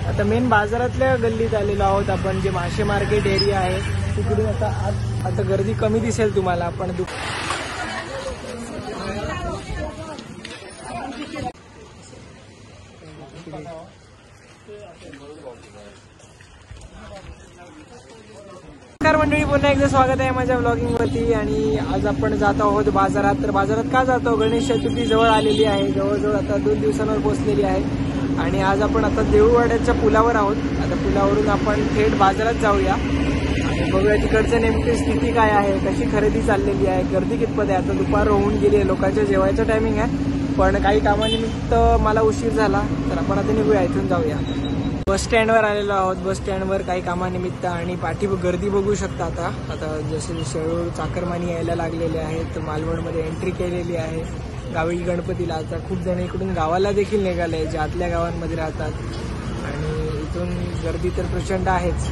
आता मेन बाजारातल्या गल्लीत आलेलो आहोत आपण, जे मासे मार्केट एरिया आहे तिकडून आता गर्दी कमी दिसेल तुम्हाला. पण नमस्कार मंडळी, पुन्हा एकदा स्वागत आहे माझ्या ब्लॉगिंग वरती. आणि आज आपण जात आहोत बाजारात. तर बाजारात का जातो, गणेश चतुर्थी जवळ आलेली आहे, जवळजवळ आता 2 दिवसांवर पोहोचलेली आहे. आणि आज आपण आता देऊळवाड्याच्या पुलावर आहोत. आता पुलावरून आपण थेट बाजारात जाऊया आणि बघूया तिकडचं नेमकी स्थिती काय आहे, कशी खरेदी चाललेली आहे, गर्दी कितपत आहे. आता दुपार होऊन गेली आहे, लोकांच्या जेवायचं टायमिंग आहे, पण काही कामानिमित्त मला उशीर झाला, तर आपण आता निघूया, इथून जाऊया. बस स्टँडवर आलेलो आहोत. बस स्टँडवर काही कामानिमित्त आणि पाठी गर्दी बघू शकता. आता जसे जसे चाकरमानी यायला लागलेले आहेत, मालवणमध्ये एंट्री केलेली आहे गावी गणपतीला. आता खूप जण इकडून गावाला देखील निघाले, जे आतल्या गावांमध्ये राहतात, आणि इथून गर्दी तर प्रचंड आहेच.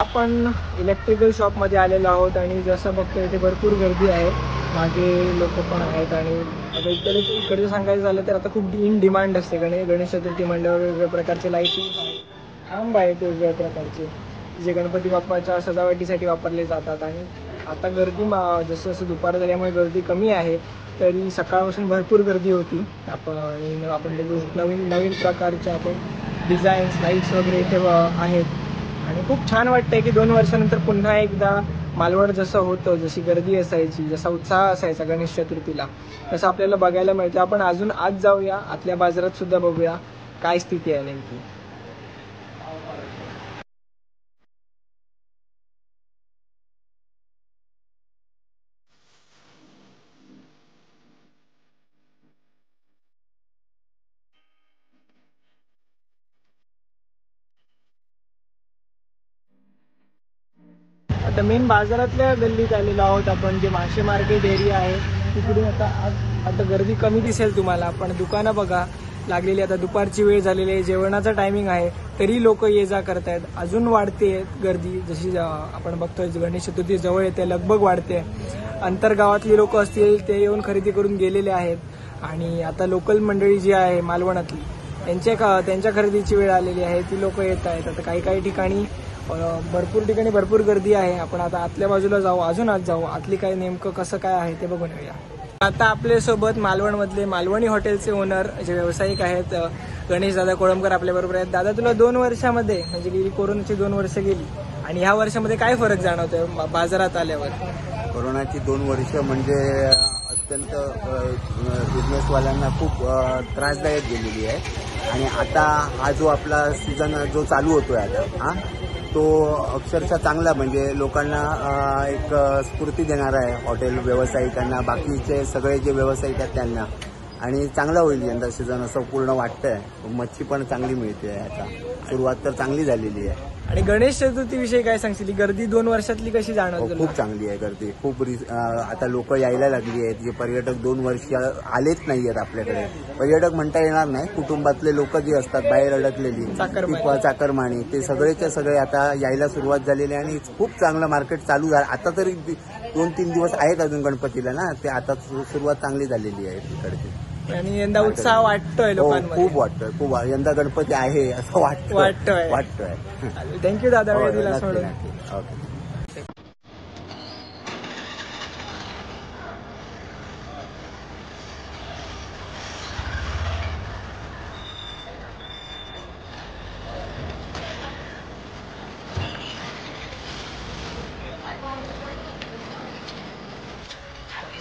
आपण इलेक्ट्रिकल शॉपमध्ये आलेलो आहोत आणि जसं बघतो इथे भरपूर गर्दी आहे, मागे लोक पण आहेत. आणि आता इकडे सांगायचं झालं तर आता खूप इन डिमांड असते. गणेश चतुर्थी म्हणल्यावर वेगवेगळ्या प्रकारचे लाईटिंग आहेत, खांब आहेत वेगवेगळ्या प्रकारचे, जे गणपती बाप्पाच्या सजावटीसाठी वापरले जातात. आणि आता गर्दी जसं जसं दुपार झाल्यामुळे गर्दी कमी आहे, तरी सकाळपासून भरपूर गर्दी होती. आपण नवीन नवीन प्रकारचे आपण डिझाईन्स, लाईट्स वगैरे इथे आहेत. आणि खूप छान वाटतंय की 2 वर्षानंतर पुन्हा एकदा मालवण जसं होतं, जशी गर्दी असायची, जसा उत्साह असायचा गणेश चतुर्थीला, तसं आपल्याला बघायला मिळतं. आपण अजून आज जाऊया, आतल्या बाजारात सुद्धा बघूया काय स्थिती आहे नेमकी. आता मेन बाजारातल्या गल्लीत आलेलो आहोत आपण, जे मासे मार्केट एरिया आहे तिकडून आता गर्दी कमी दिसेल तुम्हाला. पण दुकानं बघा लागलेली. आता दुपारची वेळ झालेली आहे, जेवणाचा टायमिंग आहे, तरी लोक ये जा करतायत. अजून वाढते गर्दी, जशी आपण बघतोय गणेश चतुर्थी जवळ येते, लगबग वाढते. अंतरगावातली लोक असतील ते येऊन खरेदी करून गेलेले आहेत. आणि आता लोकल मंडळी जी आहे मालवणातली, त्यांच्या खरेदीची वेळ आलेली आहे, ती लोक येत आहेत. आता काही ठिकाणी भरपूर गर्दी आहे. आपण आता आतल्या बाजूला जाऊ, अजून आत जाऊ, आतली काय नेमकं कसं काय आहे ते बघून येऊया. आता आपल्यासोबत मालवणमधले मालवणी हॉटेलचे ओनर, जे व्यावसायिक आहेत, गणेश दादा कोळंबकर आपल्याबरोबर आहेत. दादा, तुला 2 वर्षामध्ये, म्हणजे गेली कोरोनाची 2 वर्ष गेली, आणि ह्या वर्षामध्ये काय फरक जाणवतोय बाजारात आल्यावर? कोरोनाची 2 वर्ष म्हणजे अत्यंत बिझनेसवाल्यांना खूप त्रासदायक गेलेली आहे. आणि आता हा जो आपला सीझन जो चालू होतोय आता, तो अक्षरशः चांगला, म्हणजे लोकांना एक स्फूर्ती देणारा आहे, हॉटेल व्यावसायिकांना, बाकीचे सगळे जे व्यावसायिक आहेत त्यांना. आणि चांगला होईल यंदा सीझन असं पूर्ण वाटतंय. मच्छी पण चांगली मिळते, आता सुरुवात तर चांगली झालेली आहे. आणि गणेश चतुर्थीविषयी काय सांगशील? गर्दी 2 वर्षातली कशी जाणवते? खूप चांगली आहे गर्दी, खूप आता लोक यायला लागली आहेत. जे पर्यटक 2 वर्ष आलेच नाही आहेत आपल्याकडे, पर्यटक म्हणता येणार नाही, कुटुंबातले लोक जी असतात बाहेर अडकलेली, चाकरमानी, ते सगळेच्या सगळे आता यायला सुरुवात झालेली आहे. आणि खूप चांगलं मार्केट चालू झालं. आता तरी 2-3 दिवस आहेत अजून गणपतीला ना, ते आता सुरुवात चांगली झालेली आहे तिकडची. आणि यंदा उत्साह वाटतोय लोकांना? खूप वाटतोय, खूप. यंदा गणपती आहे असं वाटतोय. थँक्यू दादा, वेळ दिला सोडून. ओके.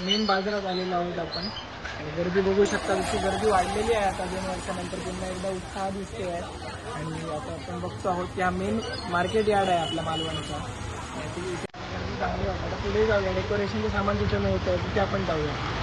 मेन बाजारात आलेलो आहोत आपण, आणि गर्दी बघू शकता, जशी गर्दी वाढलेली आहे. आता 2 वर्षानंतर पुन्हा एकदा उत्साह दिसते आहे. आणि आता आपण बघतो आहोत की हा मेन मार्केट यार्ड आहे आपल्या मालवणचा. गर्दी चांगली वाटतं. आता पुढे जाऊया, डेकोरेशनचे सामान तिथे मिळतं, तिथे आपण जाऊया.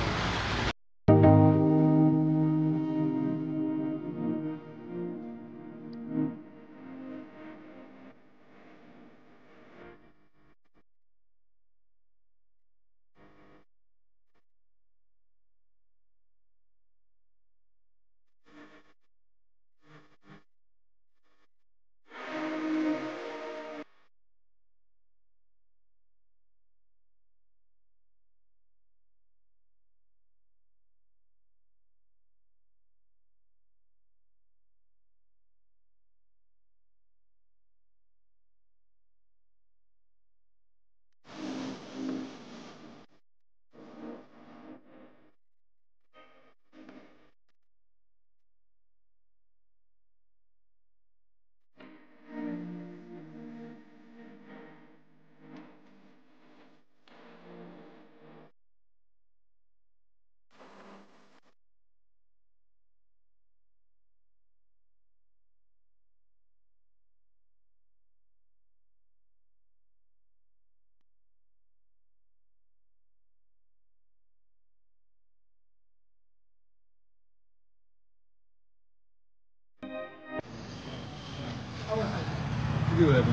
किती वेळ आहे?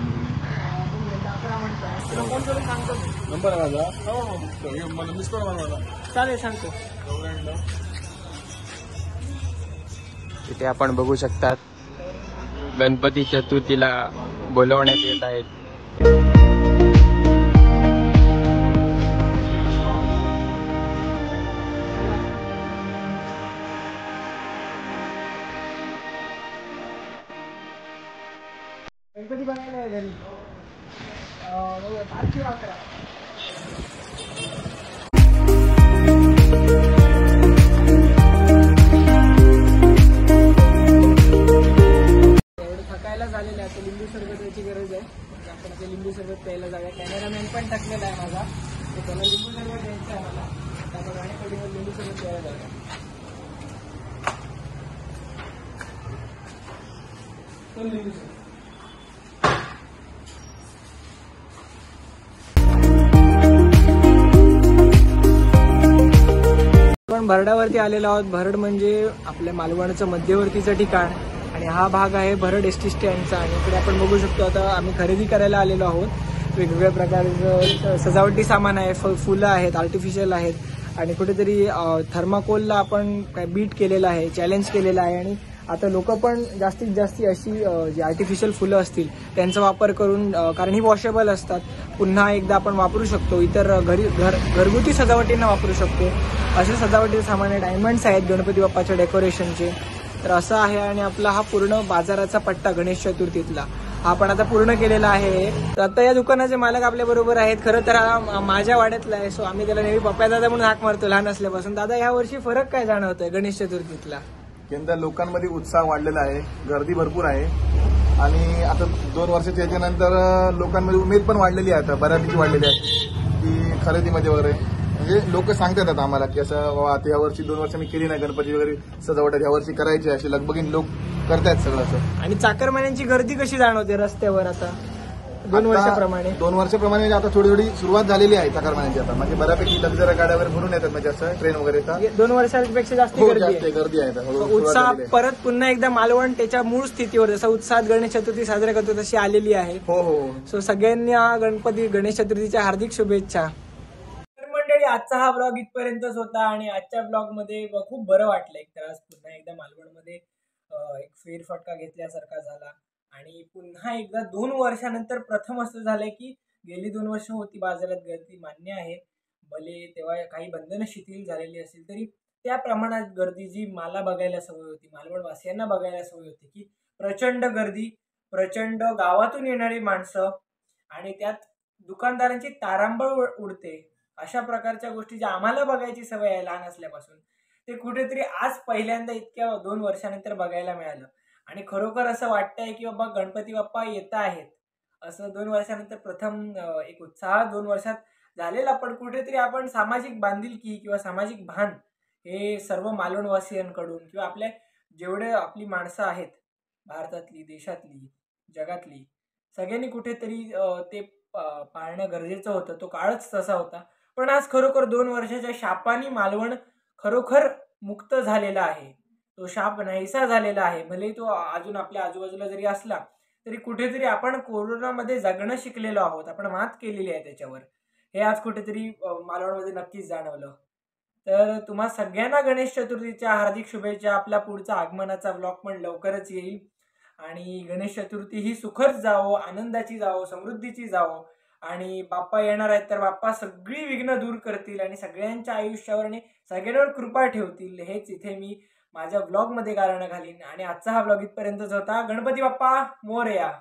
11 म्हणताय. तुला फोन करून सांगतो मी. नंबर आहे माझा. हो हो तर मला मिस कॉल मारा मला. चालेल सांगतो. इथे आपण बघू शकतात गणपती चतुर्थीला बोलवण्यात येत आहेत. गणपती बघायला आहे घरी. बारकी वाकरा. एवढं थकायला झालेलं आहे. लिंबू सरबताची गरज आहे. म्हणजे आपण आता लिंबू सरबत प्यायला जाऊया. कॅमेरामॅन पण टाकलेला आहे माझा. तर त्याला लिंबू सरबत द्यायचं आहे मला. आता आपण गाणेकडे लिंबू सरबत प्यायला जाऊया. पण लिंबू सरबत. आपण भरडावरती आलेलो आहोत. भरड म्हणजे आपल्या मालवणचं मध्यवर्तीचं ठिकाण आणि हा भाग आहे भरड एसटी स्टँडचा. आणि इकडे आपण बघू शकतो आता आम्ही खरेदी करायला आलेलो आहोत. वेगवेगळ्या प्रकारचं सजावटी सामान आहे. फुलं आहेत, आर्टिफिशियल आहेत आणि कुठेतरी थर्माकोलला आपण काय बीट केलेलं आहे, चॅलेंज केलेलं आहे. आणि आता लोक पण जास्तीत जास्त अशी जी आर्टिफिशियल फुलं असतील त्यांचा वापर करून, कारण ही वॉशेबल असतात, पुन्हा एकदा आपण वापरू शकतो. इतर घरगुती सजावटींना वापरू शकतो असे सजावटीचे सामान आहे. डायमंड्स आहेत गणपती बाप्पाच्या डेकोरेशनचे. तर असं आहे. आणि आपला हा पूर्ण बाजाराचा पट्टा गणेश चतुर्थीतला हा आपण आता पूर्ण केलेला आहे. तर आता या दुकानाचे मालक आपल्या बरोबर आहेत. खरं तर हा माझ्या वाड्यातला आहे. सो आम्ही त्याला नेहमी पप्पा दादा म्हणून हाक मारतो लहान असल्यापासून. दादा ह्या वर्षी फरक काय जाणवतोय गणेश चतुर्थीतला? यंदा लोकांमध्ये उत्साह वाढलेला आहे, गर्दी भरपूर आहे आणि आता 2 वर्षाच्या याच्यानंतर लोकांमध्ये उमेद पण वाढलेली आहे. आता बऱ्यापैकी वाढलेली आहे की खरेदीमध्ये वगैरे. म्हणजे लोक सांगतात आता आम्हाला की असं बाबा आता या वर्षी 2 वर्ष मी केली नाही गणपती वगैरे सजावट, ह्या वर्षी करायची अशी लगबगीन लोक करतायत सगळं असं. आणि चाकरमान्यांची गर्दी कशी जाणवते रस्त्यावर आता 2 वर्षाप्रमाणे? 2 वर्षाप्रमाणे आता थोडी थोडी सुरुवात झालेली आहे चाकरमान्यांची. आता म्हणजे बऱ्यापैकी लक्झरी गाड्यावर भरून येतात, म्हणजे असं ट्रेन वगैरे. 2 वर्षांपेक्षा जास्त हो, गर्दी जास्त आहे. गर्दी आहे आता. हळूहळू उत्साह सुरुवात झालेली आहे. परत पुन्हा एकदा मालवण त्याच्या मूळ स्थितीवर जसा उत्साहात गणेश चतुर्थी साजरा करतो तशी आलेली आहे. हो हो. सो सगळ्यांनी गणेश चतुर्थीच्या हार्दिक शुभेच्छा. तर मंडळी, आजचा हा ब्लॉग इथपर्यंतच होता आणि आजच्या ब्लॉग मध्ये खूप बरं वाटलं. एक तर आज पुन्हा एकदा मालवणमध्ये एक फेरफटका घेतल्यासारखा झाला आणि पुन्हा एकदा 2 वर्षानंतर प्रथम असं झालंय की गेली 2 वर्ष होती बाजारात गर्दी, मान्य आहे. भले तेव्हा काही बंधनं शिथिल झालेली असतील तरी त्या प्रमाणात गर्दी जी मला बघायला सवय होती, मालवणवासियांना बघायला सवय होती की प्रचंड गर्दी, प्रचंड गावातून येणारी माणसं आणि त्यात दुकानदारांची तारांबळ उडते, अशा प्रकारच्या गोष्टी ज्या आम्हाला बघायची सवय आहे लहान असल्यापासून, ते कुठेतरी आज पहिल्यांदा इतक्या 2 वर्षानंतर बघायला मिळालं. आणि खरोखर असं वाटतंय की बाबा गणपती बाप्पा येत आहेत असं 2 वर्षानंतर प्रथम एक उत्साह 2 वर्षात झालेला. पण कुठेतरी आपण सामाजिक बांधिलकी किंवा सामाजिक भान हे सर्व मालवणवासियांकडून किंवा आपल्या जेवढे आपली माणसं आहेत भारतातली, देशातली, जगातली, सगळ्यांनी कुठेतरी ते पाळणं गरजेचं होतं. तो काळच तसा होता. पण आज खरोखर 2 वर्षाच्या शापाने मालवण खरोखर मुक्त झालेला आहे. तो शाप नाहीसा झालेला आहे. भले तो अजून आपल्या आजूबाजूला जरी असला तरी कुठेतरी आपण कोरोनामध्ये जगणं शिकलेलो आहोत. आपण मात केलेली आहे त्याच्यावर. हे आज कुठेतरी मालवणमध्ये नक्कीच जाणवलं. तर तुम्हा सगळ्यांना गणेश चतुर्थीच्या हार्दिक शुभेच्छा. आपला पुढचा आगमनाचा ब्लॉग पण लवकरच येईल आणि गणेश चतुर्थी ही सुखद जावो, आनंदाची जावो, समृद्धीची जावो. आणि बाप्पा येणार आहेत तर बाप्पा सगळी विघ्न दूर करतील आणि सगळ्यांच्या आयुष्यावर आणि सगळ्यांवर कृपा ठेवतील. हेच इथे मी माझ्या ब्लॉगमध्ये कारण घालीन. आणि आजचा हा ब्लॉग इथपर्यंतच होता. गणपती बाप्पा मोरया.